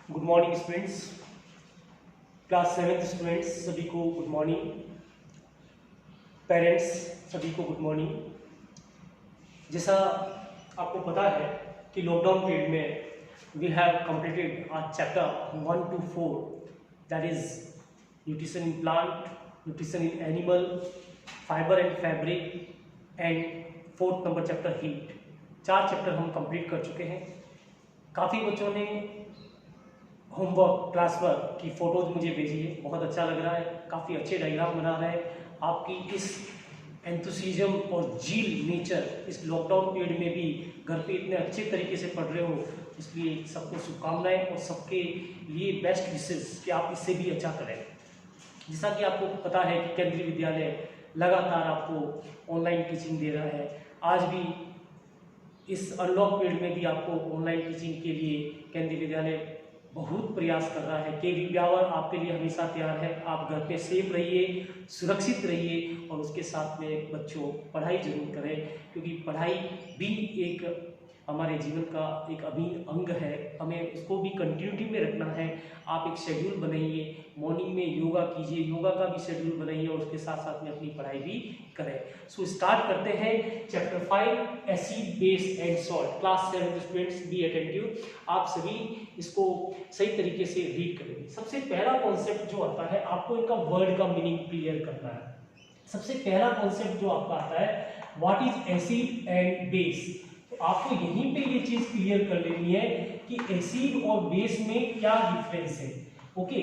Good morning students, class 7th students सभी को good morning. Parents सभी को गुड मॉर्निंग। जैसा आपको पता है कि लॉकडाउन पीरियड में we have completed our chapter 1 to 4, that is nutrition in plant, nutrition in animal, fibre and fabric and 4th number chapter heat. 4 chapter हम कंप्लीट कर चुके हैं। काफ़ी बच्चों ने होमवर्क, क्लास वर्क की फ़ोटोज़ मुझे भेजी है, बहुत अच्छा लग रहा है। काफ़ी अच्छे डायग्राम बना रहे हैं। आपकी इस एंथुसिज्म और जील नेचर इस लॉकडाउन पीरियड में भी घर पे इतने अच्छे तरीके से पढ़ रहे हो, इसलिए सबको शुभकामनाएं और सबके लिए बेस्ट विशेस कि आप इससे भी अच्छा करें। जैसा कि आपको पता है कि केंद्रीय विद्यालय लगातार आपको ऑनलाइन टीचिंग दे रहा है। आज भी इस अनलॉक पीरियड में भी आपको ऑनलाइन टीचिंग के लिए केंद्रीय विद्यालय बहुत प्रयास कर रहा है। केवी व्यावर आपके लिए हमेशा तैयार है। आप घर पे सेफ रहिए, सुरक्षित रहिए और उसके साथ में बच्चों पढ़ाई जरूर करें, क्योंकि पढ़ाई भी एक हमारे जीवन का एक अभिन्न अंग है। हमें उसको भी कंटिन्यूटी में रखना है। आप एक शेड्यूल बनाइए, मॉर्निंग में योगा कीजिए, योगा का भी शेड्यूल बनाइए और उसके साथ साथ में अपनी पढ़ाई भी करें। सो स्टार्ट करते हैं chapter 5 acid base and salt. Class 7 students be attentive, आप सभी इसको सही तरीके से रीड करेंगे। सबसे पहला कॉन्सेप्ट जो आता है, आपको इनका वर्ड का मीनिंग क्लियर करना है। सबसे पहला कॉन्सेप्ट जो आपका आता है, what is acid and base. आपको यहीं पे ये चीज क्लियर कर लेनी है कि एसिड और बेस में क्या डिफरेंस है। ओके,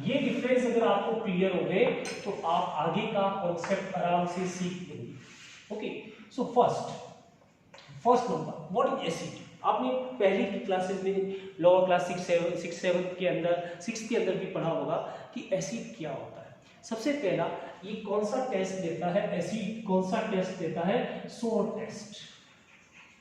ये डिफरेंस अगर आपको क्लियर हो गए तो आप आगे का कॉन्सेप्ट आराम से सीख लेंगे। Okay, so first number, what is acid. आपने पहली की क्लासेस में लोअर क्लास 6 के अंदर भी पढ़ा होगा कि एसिड क्या होता है। सबसे पहला ये कौन सा टेस्ट देता है, एसिड कौन सा टेस्ट देता है, सोर टेस्ट।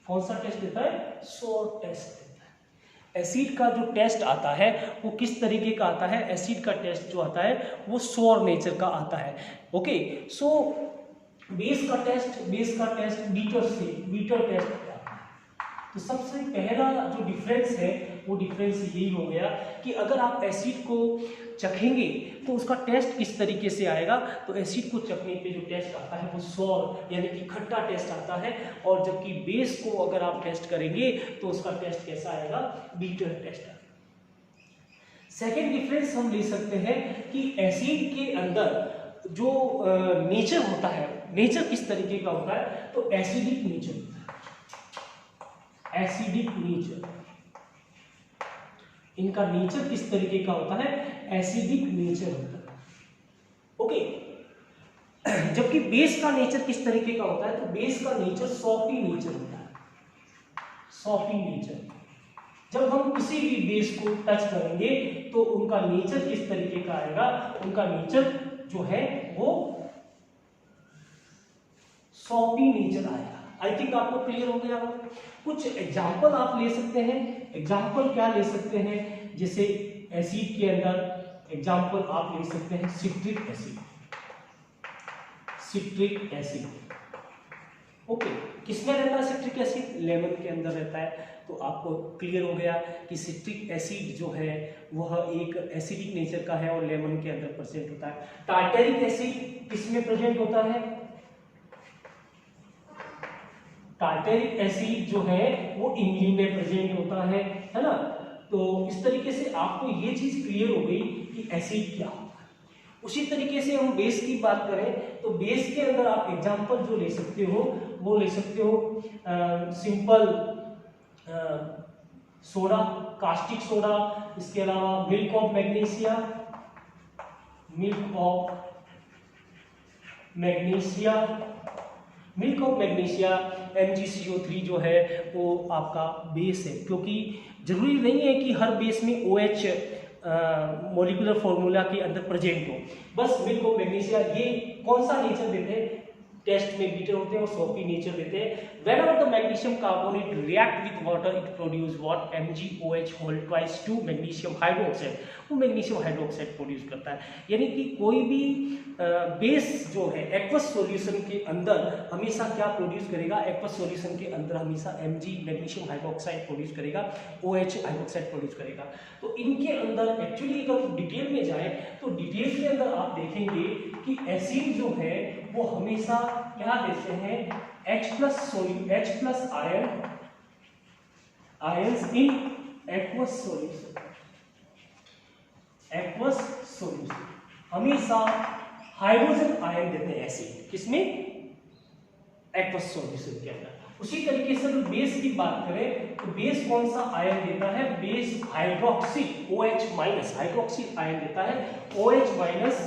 कौन सा टेस्ट देता है, सोर टेस्ट देता है। एसिड का जो टेस्ट आता है वो किस तरीके का आता है, एसिड का टेस्ट जो आता है वो सोर नेचर का आता है। ओके, सो बेस का टेस्ट बीटर टेस्ट आता है। तो सबसे पहला जो डिफरेंस है वो डिफरेंस यही हो गया कि अगर आप एसिड को चखेंगे तो उसका टेस्ट किस तरीके से आएगा। तो एसिड को चखने पे जो टेस्ट आता है वो सॉर यानी कि खट्टा टेस्ट आता है, और जबकि बेस को अगर आप टेस्ट करेंगे तो उसका टेस्ट कैसा आएगा, बीटर टेस्ट आएगा। सेकेंड डिफरेंस हम ले सकते हैं कि एसिड के अंदर जो नेचर होता है, नेचर किस तरीके का होता है, तो एसिडिक नेचर होता है। एसिडिक नेचर, इनका नेचर किस तरीके का होता है, एसिडिक नेचर होता है। ओके, जबकि बेस का नेचर किस तरीके का होता है, तो बेस का नेचर सॉफ्टी नेचर होता है। सॉफ्टी नेचर, जब हम किसी भी बेस को टच करेंगे तो उनका नेचर किस तरीके का आएगा, उनका नेचर जो है वो सॉफ्टी नेचर आएगा। आई थिंक आपको क्लियर हो गया होगा। कुछ एग्जाम्पल आप ले सकते हैं। एग्जाम्पल क्या ले सकते हैं, जैसे एसिड के अंदर एग्जाम्पल आप ले सकते हैं citric acid. Citric acid, okay, किसमें रहता है सिट्रिक एसिड, लेमन के अंदर रहता है। तो आपको क्लियर हो गया कि सिट्रिक एसिड जो है वह एक एसिडिक नेचर का है और लेमन के अंदर प्रेजेंट होता है। टार्टेरिक एसिड किसमें प्रेजेंट होता है, टार्टेरिक एसिड जो है वो इमली में प्रेजेंट होता है ना। तो इस तरीके से आपको ये चीज क्लियर हो गई कि एसिड क्या होता है। उसी तरीके से हम बेस की बात करें तो बेस के अंदर आप एग्जांपल जो ले सकते हो वो ले सकते हो सिंपल सोडा, कास्टिक सोडा, इसके अलावा milk of magnesia, milk of magnesia MgCO3 जो है वो आपका बेस है, क्योंकि जरूरी नहीं है कि हर बेस में OH मॉलिक्यूलर फॉर्मूला के अंदर प्रेजेंट हो। बस मिल्क ऑफ मैग्नीशिया, ये कौन सा नेचर देते हैं, टेस्ट में बीटर होते हैं और सोपी नेचर देते हैं। Whenever the magnesium carbonate react with water, it produce what? MgOH whole twice to magnesium hydroxide, वो मैग्नीशियम हाइड्रोक्साइड प्रोड्यूस करता है। यानी कि कोई भी बेस जो है एक्वस सॉल्यूशन के अंदर हमेशा क्या प्रोड्यूस करेगा? एक्वस सॉल्यूशन के अंदर हमेशा Mg मैग्नीशियम हाइड्रोक्साइड प्रोड्यूस करेगा, OH हाइड्रोक्साइड प्रोड्यूस करेगा। तो इनके अंदर एक्चुअली अगर डिटेल में जाए तो डिटेल के अंदर आप देखेंगे कि एसिड जो है वो हमेशा क्या देते हैं? H+ ions in aqueous solution हमेशा हाइड्रोजन आयन देते हैं एसिड, किसमें? एक्वस सॉल्यूशन के अंदर। उसी तरीके से अगर बेस की बात करें तो बेस कौन सा आयन देता है? Base hydroxyl OH- hydroxyl ion देता है, OH-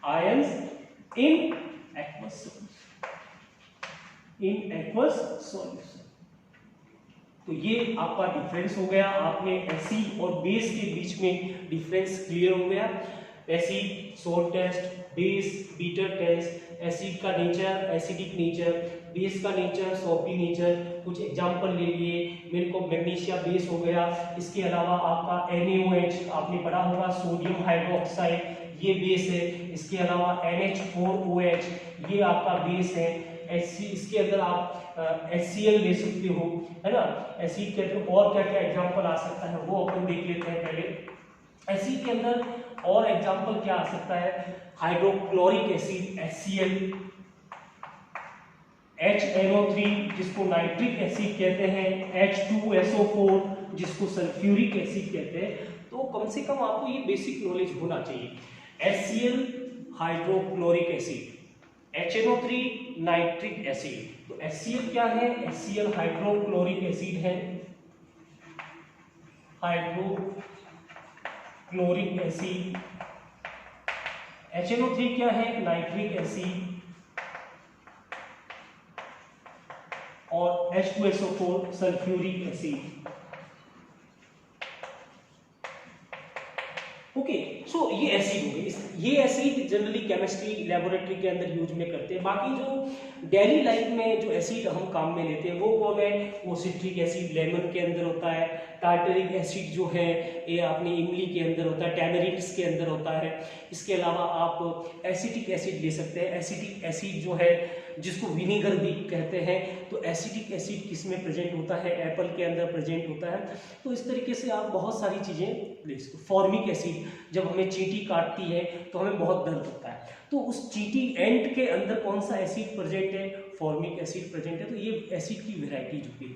ions in aqueous solution. तो ये आपका डिफरेंस हो गया, आपने एसिड और बेस के बीच में डिफरेंस क्लियर हो गया। Acid salt taste, base bitter taste, acid का नेचर एसिडिक नेचर, बेस का नेचर सॉल्टी नेचर। कुछ एग्जांपल ले लिए, मेरे को मैग्नीशिया बेस हो गया, इसके अलावा आपका NaOH आपने पढ़ा होगा, सोडियम हाइड्रोक्साइड ये बेस है, इसके अलावा NH4OH ये आपका बेस है। इसके अंदर आप HCl ले सकते हो, है ना। एसिड के अंदर और क्या क्या एग्जांपल आ सकता है वो अपन देख लेते हैं पहले। एसिड के अंदर और एग्जांपल क्या आ सकता है? हाइड्रोक्लोरिक एसिड HCl, HNO3 जिसको नाइट्रिक एसिड कहते हैं, H2SO4 जिसको सल्फ्यूरिक एसिड कहते हैं। तो कम से कम आपको ये बेसिक नॉलेज होना चाहिए। HCl hydrochloric acid, HNO3 nitric acid. तो HCl क्या है? HCl हाइड्रोक्लोरिक एसिड है, हाइड्रोक्लोरिक एसिड। HNO3 क्या है? Nitric acid. और H2SO4 सल्फ्यूरिक एसिड। ओके, सो ये एसिड हो गई। ये एसिड जनरली केमिस्ट्री लेबोरेटरी के अंदर यूज में करते हैं। बाकी जो डेली लाइफ में जो एसिड हम काम में लेते हैं वो कौन है? वो सिट्रिक एसिड लेमन के अंदर होता है, टार्टरिक एसिड जो है ये अपनी इमली के अंदर होता है, टैमरिंड्स के अंदर होता है। इसके अलावा आप एसिटिक एसिड ले सकते हैं। एसिटिक एसिड जो है जिसको विनेगर भी कहते हैं, तो एसिटिक एसिड किस में प्रेजेंट होता है? एप्पल के अंदर प्रेजेंट होता है। तो इस तरीके से आप बहुत सारी चीज़ें ले सकते हो। फॉर्मिक एसिड, जब हमें चींटी काटती है तो हमें बहुत दर्द होता है, तो उस चींटी एंट के अंदर कौन सा एसिड प्रेजेंट है? फॉर्मिक एसिड प्रेजेंट है। तो ये एसिड की वेराइटी जो है।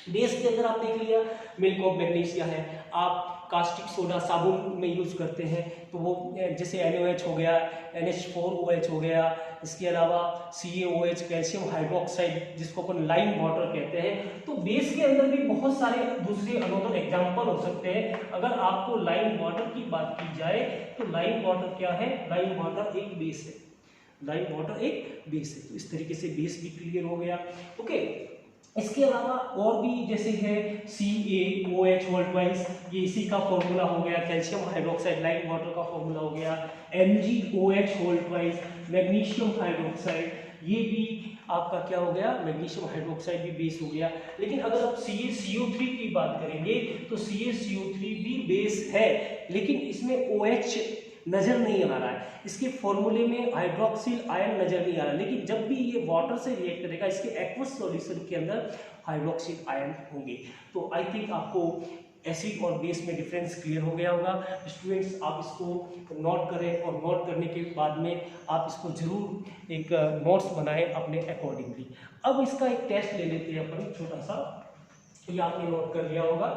बेस के अंदर आप देख लिया, मिल्क ऑफ मैग्नीशिया है। आप कास्टिक सोडा साबुन में यूज करते हैं तो वो जैसे NaOH हो गया, NH4OH हो गया, इसके अलावा CaOH कैल्शियम हाइड्रोक्साइड जिसको अपन लाइम वाटर कहते हैं। तो बेस के अंदर भी बहुत सारे दूसरे अनदर एग्जांपल हो सकते हैं। अगर आपको लाइम वाटर की बात की जाए तो लाइम वाटर क्या है? लाइम वाटर एक बेस है, लाइम वाटर एक बेस है। तो इस तरीके से बेस भी क्लियर हो गया। ओके, इसके अलावा और भी जैसे है CaOH होल ट्वाइस, ये इसी का फॉर्मूला हो गया। कैल्शियम हाइड्रोक्साइड लाइम वाटर का फॉर्मूला हो गया। MgOH whole twice magnesium hydroxide, ये भी आपका क्या हो गया? मैग्नीशियम हाइड्रोक्साइड भी बेस हो गया। लेकिन अगर आप CaCO3 की बात करेंगे तो CaCO3 भी बेस है, लेकिन इसमें OH नजर नहीं आ रहा है, इसके फॉर्मूले में हाइड्रोक्सिल आयन नजर नहीं आ रहा। लेकिन जब भी ये वाटर से रिएक्ट करेगा इसके एक्वस सॉल्यूशन के अंदर हाइड्रोक्सिल आयन होंगे। तो आई थिंक आपको एसिड और बेस में डिफरेंस क्लियर हो गया होगा। स्टूडेंट्स आप इसको नोट करें और नोट करने के बाद में आप इसको जरूर एक नोट्स बनाएं अपने अकॉर्डिंगली। अब इसका एक टेस्ट ले लेते हैं अपन छोटा सा, ये आपने नोट कर लिया होगा।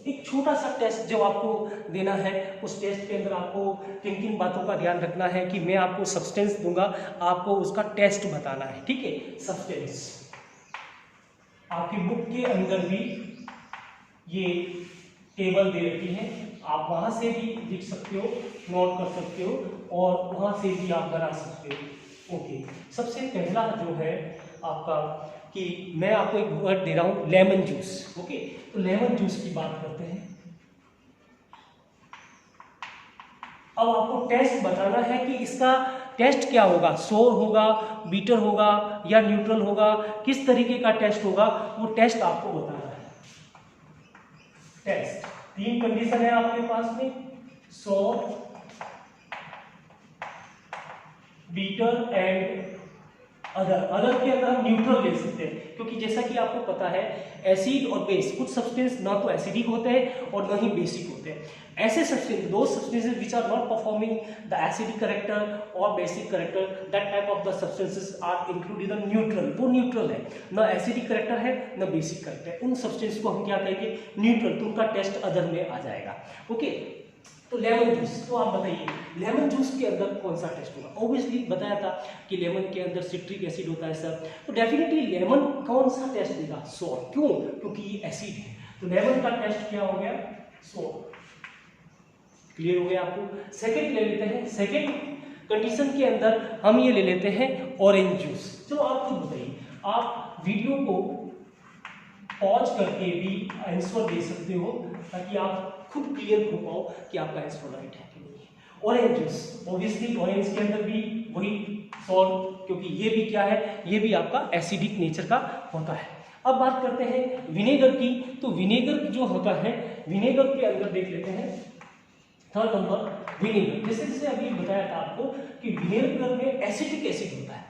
एक छोटा सा टेस्ट जो आपको देना है, उस टेस्ट के अंदर आपको किन किन बातों का ध्यान रखना है कि मैं आपको सब्सटेंस दूंगा, आपको उसका टेस्ट बताना है। ठीक है, सब्सटेंस आपकी बुक के अंदर भी ये टेबल दे रखी है, आप वहां से भी लिख सकते हो, नोट कर सकते हो और वहां से भी आप बना सकते हो। ओके, सबसे पहला जो है आपका कि मैं आपको एक वर्ड दे रहा हूं लेमन जूस। ओके, तो लेमन जूस की बात करते हैं। अब आपको टेस्ट बताना है कि इसका टेस्ट क्या होगा, सोर होगा, बीटर होगा या न्यूट्रल होगा, किस तरीके का टेस्ट होगा, वो टेस्ट आपको बताना है। टेस्ट 3 कंडीशन है आपके पास में, सोर, बीटर एंड अदर के अंदर हम न्यूट्रल ले सकते हैं, क्योंकि जैसा कि आपको पता है एसिड और बेस, कुछ सब्सटेंस ना तो एसिडिक होते हैं और ना ही बेसिक होते हैं। ऐसे सब्सटेंस, दो substances which are not performing the acidic character और basic character, that type of the substances are included in neutral. वो न्यूट्रल है, ना एसिडिक करेक्टर है ना बेसिक करेक्टर है, उन सब्सटेंस को हम क्या कहेंगे, न्यूट्रल। तो उनका टेस्ट अदर में आ जाएगा। ओके, तो लेमन जूस, तो आप बताइए लेमन जूस के अंदर कौन सा टेस्ट होगा। ऑब्वियसली बताया था कि लेमन के अंदर सिट्रिक एसिड होता है सर, तो डेफिनेटली लेमन कौन सा टेस्ट देगा, सोर। क्यों? क्योंकि ये एसिड है, तो लेमन का टेस्ट क्या हो गया, सोर। क्लियर हो गया आपको। सेकंड ले लेते हैं, सेकंड कंडीशन के अंदर हम ये ले लेते हैं ऑरेंज जूस। चलो आप खुद बताइए, आप वीडियो को पॉज करके भी आंसर दे सकते हो ताकि आप खुद क्लियर हो पाओ कि आपका आंसर राइट है कि नहीं है। ऑरेंज जूस, ऑब्वियसली ऑरेंज के अंदर भी वही सॉल्ट, क्योंकि ये भी क्या है, ये भी आपका एसिडिक नेचर का होता है। अब बात करते हैं विनेगर की, तो विनेगर जो होता है, विनेगर के अंदर देख लेते हैं थर्ड नंबर विनेगर। जैसे अभी बताया था आपको कि विनेगर में एसिटिक एसिड होता है,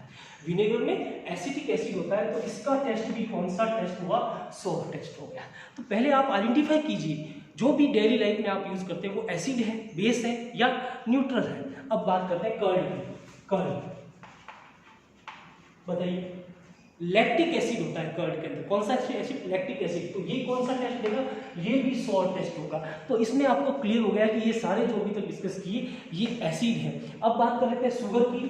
विनेगर में एसिटिक एसिड होता है, तो इसका टेस्ट भी कौन सा टेस्ट हुआ, सोर टेस्ट हो गया। तो पहले आप आइडेंटिफाई कीजिए जो भी डेली लाइफ में आप यूज करते हैं वो एसिड है, बेस है या न्यूट्रल है। अब बात करते हैं कर्ड की। कर्ड बताइए, लैक्टिक एसिड होता है कर्ड के अंदर, कौन सा एसिड, लैक्टिक एसिड। तो ये कौन सा टेस्ट देगा, ये भी सोर टेस्ट होगा। तो इसमें आपको क्लियर हो गया कि ये सारे जो अभी तक डिस्कस किए ये एसिड है। अब बात कर लेते हैं शुगर की।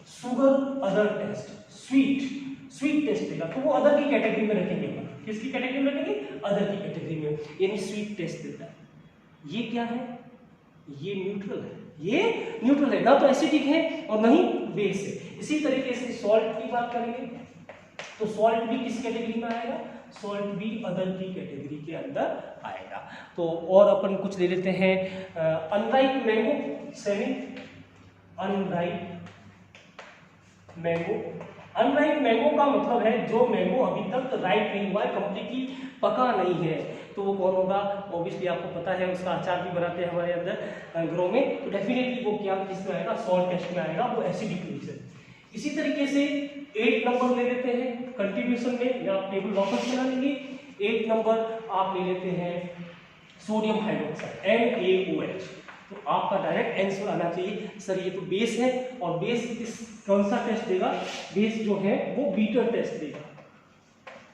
Sugar other taste, sweet taste देगा, तो वो अदर की कैटेगरी में रखेंगे। किसकी कैटेगरी में रखेंगे, अदर की कैटेगरी में, यानी स्वीट टेस्ट देता है। ये क्या है, ये न्यूट्रल है, ये न्यूट्रल है, ना तो एसिडिक है और ना ही बेस है। इसी तरीके से सॉल्ट की बात करेंगे तो सॉल्ट भी किस कैटेगरी में आएगा, सॉल्ट भी अदर की कैटेगरी के अंदर आएगा। तो और अपन कुछ ले लेते हैं unripe mango, unripe mango. Unripe mango का मतलब है जो मैंगो अभी तक राइप नहीं हुआ है, कंप्लीटली पका नहीं है, तो वो कौन होगा, ऑब्वियसली आपको पता है उसका अचार भी बनाते हैं हमारे अंदर ग्रो में, तो डेफिनेटली वो क्या किसमें आएगा, सॉल्ट टेस्ट में आएगा, वो एसिडिक नेचर। इसी तरीके से 8 नंबर ले लेते हैं कंट्रीब्यूशन में, या आप टेबल वापस बना लेंगे। 8 नंबर आप ले लेते हैं सोडियम हाइड्रोक्साइड, NaOH। तो आपका डायरेक्ट आंसर आना चाहिए सर ये तो बेस है, और बेस किस कौन सा टेस्ट देगा, बेस जो है वो बीटर टेस्ट देगा,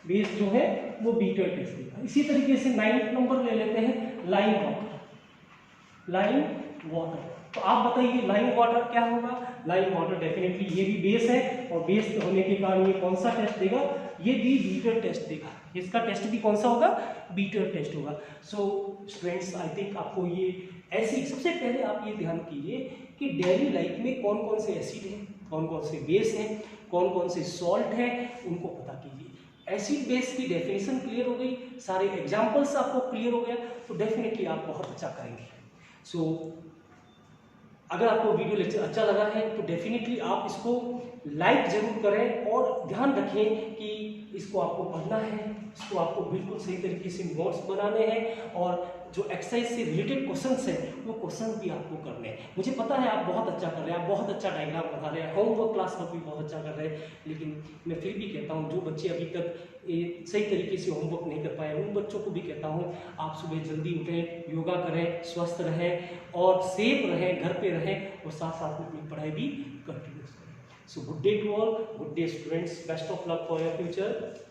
बेस जो है वो बीटर टेस्ट देगा। इसी तरीके से 9 नंबर ले लेते हैं लाइम वाटर। तो आप बताइए लाइम वाटर क्या होगा, लाइम वाटर डेफिनेटली ये भी बेस है, और बेस होने के कारण ये कौन सा टेस्ट देगा, ये भी बीटर टेस्ट देगा। इसका टेस्ट भी कौन सा होगा, बीटर टेस्ट होगा। सो स्टूडेंट्स आई थिंक आपको ये ऐसी, सबसे पहले आप ये ध्यान कीजिए कि डेली लाइफ में कौन कौन से एसिड हैं, कौन कौन से बेस हैं, कौन कौन से सॉल्ट हैं, उनको पता कीजिए। एसिड बेस की डेफिनेशन क्लियर हो गई, सारे एग्जाम्पल्स आपको क्लियर हो गया, तो डेफिनेटली आप बहुत अच्छा करेंगे। सो अगर आपको वीडियो लेक्चर अच्छा लगा है तो डेफिनेटली आप इसको लाइक जरूर करें, और ध्यान रखें कि इसको आपको पढ़ना है, इसको आपको बिल्कुल सही तरीके से नोट्स बनाने हैं, और जो एक्सरसाइज से रिलेटेड क्वेश्चंस हैं वो क्वेश्चन भी आपको करने हैं। मुझे पता है आप बहुत अच्छा कर रहे हैं, आप बहुत अच्छा डायग्राम बना रहे हैं, होमवर्क क्लास वर्क भी बहुत अच्छा कर रहे हैं, लेकिन मैं फिर भी कहता हूँ जो बच्चे अभी तक सही तरीके से होमवर्क नहीं कर पाए उन बच्चों को भी कहता हूँ आप सुबह जल्दी उठें, योगा करें, स्वस्थ रहें और सेफ रहें, घर पे रहें, और साथ साथ में अपनी पढ़ाई भी कंटिन्यू करें। So good day to all, good day students, best of luck for your future.